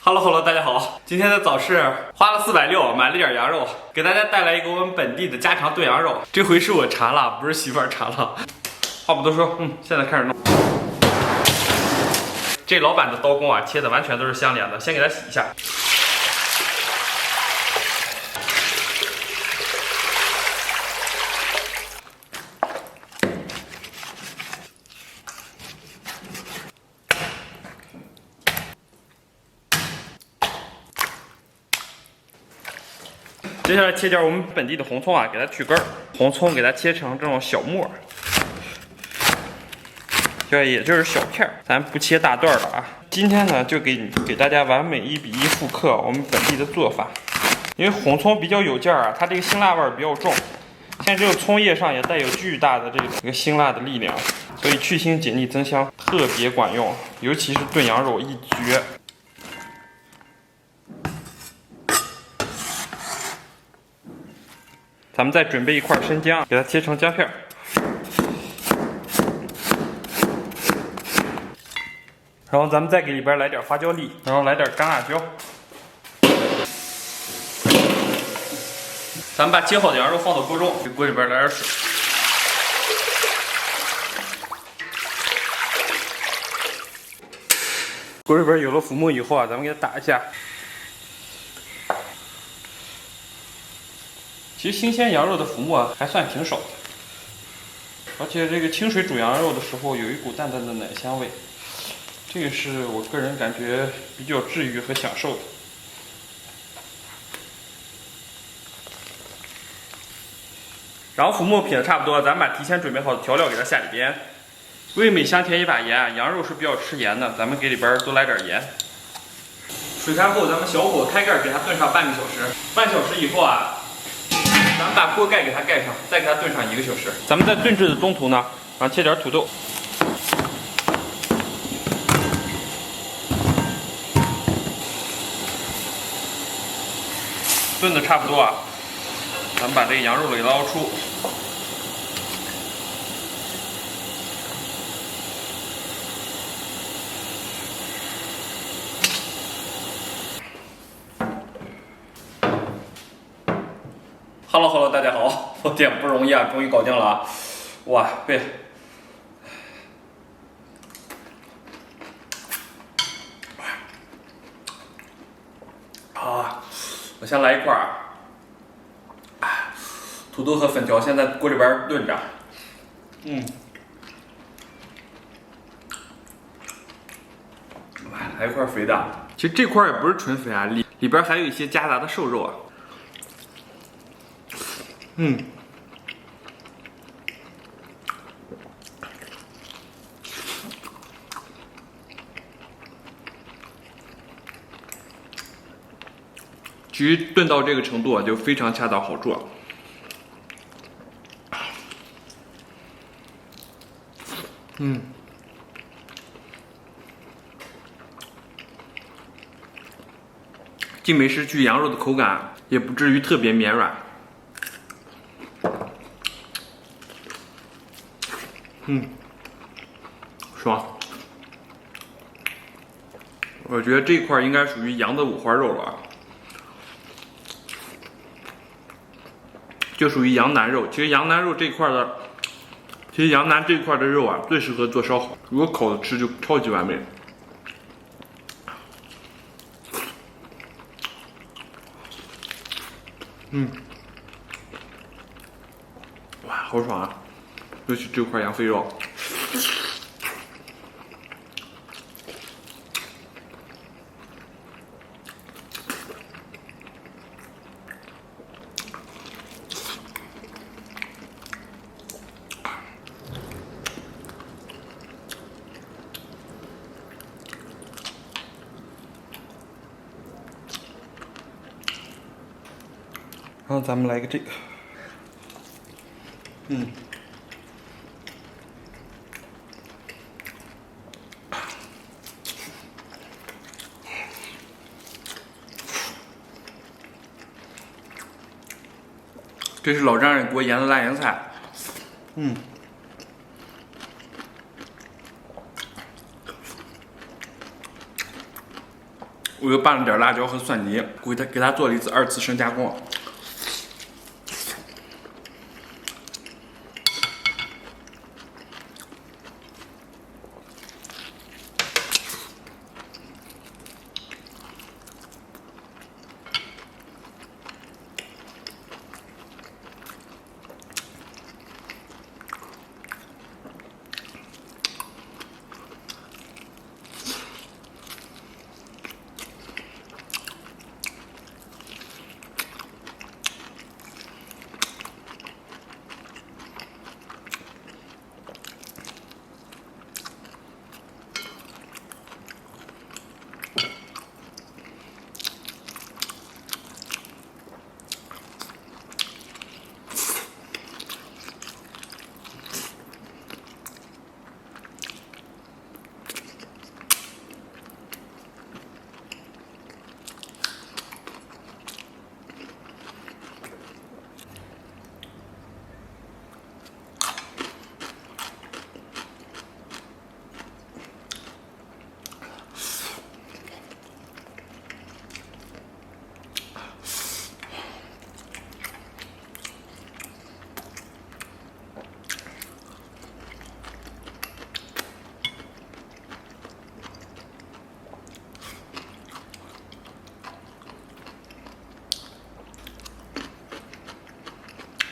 Hello，大家好，今天的早市花了460买了点羊肉，给大家带来一个我们本地的家常炖羊肉。这回是我馋了，不是媳妇儿馋了。话不多说，现在开始弄。这老板的刀工啊，切的完全都是相连的，先给它洗一下。接下来切点我们本地的红葱啊，给它去根儿。红葱给它切成这种小末，对，也就是小片儿，咱不切大段了啊。今天呢，就给大家完美1:1复刻我们本地的做法。因为红葱比较有劲儿啊，它这个辛辣味儿比较重，像这个葱叶上也带有巨大的这个辛辣的力量，所以去腥解腻增香特别管用，尤其是炖羊肉一绝。咱们再准备一块生姜，给它切成姜片。然后咱们再给里边来点花椒粒，然后来点干辣椒。咱们把切好的羊肉放到锅中，给锅里边来点水。锅里边有了浮沫以后啊，咱们给它打一下。其实新鲜羊肉的浮沫还算挺少的，而且这个清水煮羊肉的时候有一股淡淡的奶香味，这个是我个人感觉比较治愈和享受的。然后浮沫撇的差不多，咱们把提前准备好的调料给它下里边，味美香甜一把盐，羊肉是比较吃盐的，咱们给里边多来点盐。水开后，咱们小火开盖给它炖上半个小时，半小时以后啊。咱们把锅盖给它盖上，再给它炖上1个小时。咱们在炖制的中途呢，然后切点土豆，炖的差不多啊，咱们把这个羊肉给捞出。Hello， 大家好，我天不容易啊，终于搞定了啊！哇，对，啊，我先来一块儿，土豆和粉条先在锅里边炖着，来一块肥的，其实这块也不是纯肥啊，里边还有一些夹杂的瘦肉啊。其实炖到这个程度啊，就非常恰到好处。既没失去羊肉的口感，也不至于特别绵软。爽。我觉得这块应该属于羊的五花肉了啊，就属于羊腩肉。其实羊腩这块的肉啊，最适合做烧烤，如果烤着吃就超级完美。哇，好爽啊！尤其这块羊肥肉。然后咱们来个这个，这是老丈人给我腌的腊盐菜，我又拌了点辣椒和蒜泥，给它做了一次2次深加工。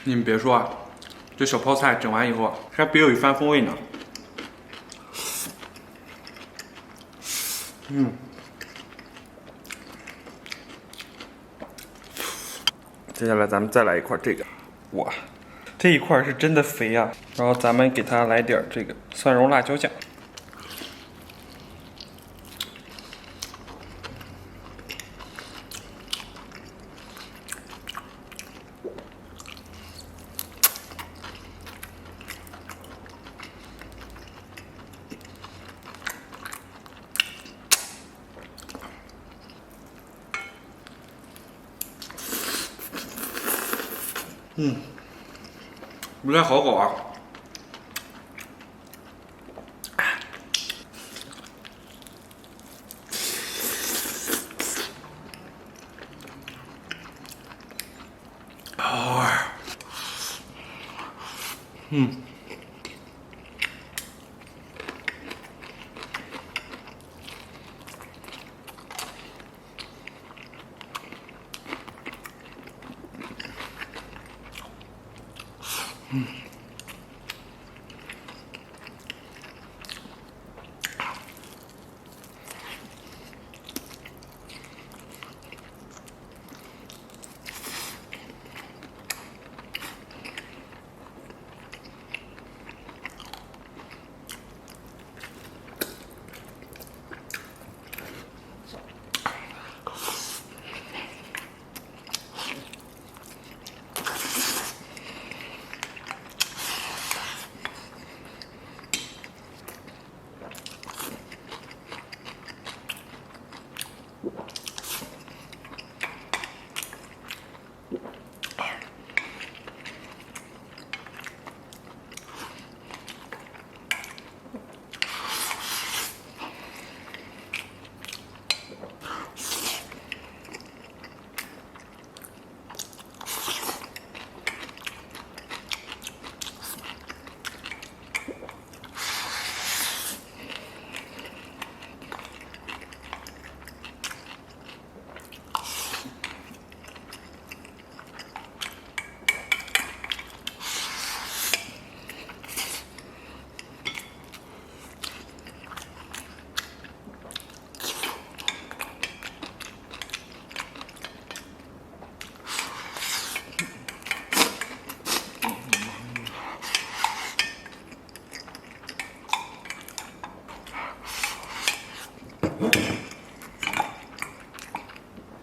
你们别说啊，这小泡菜整完以后还别有一番风味呢。接下来咱们再来一块这个，哇，这一块是真的肥啊！然后咱们给它来点这个蒜蓉辣椒酱。味道好好啊！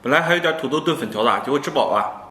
本来还有点土豆炖粉条的，结果吃饱了。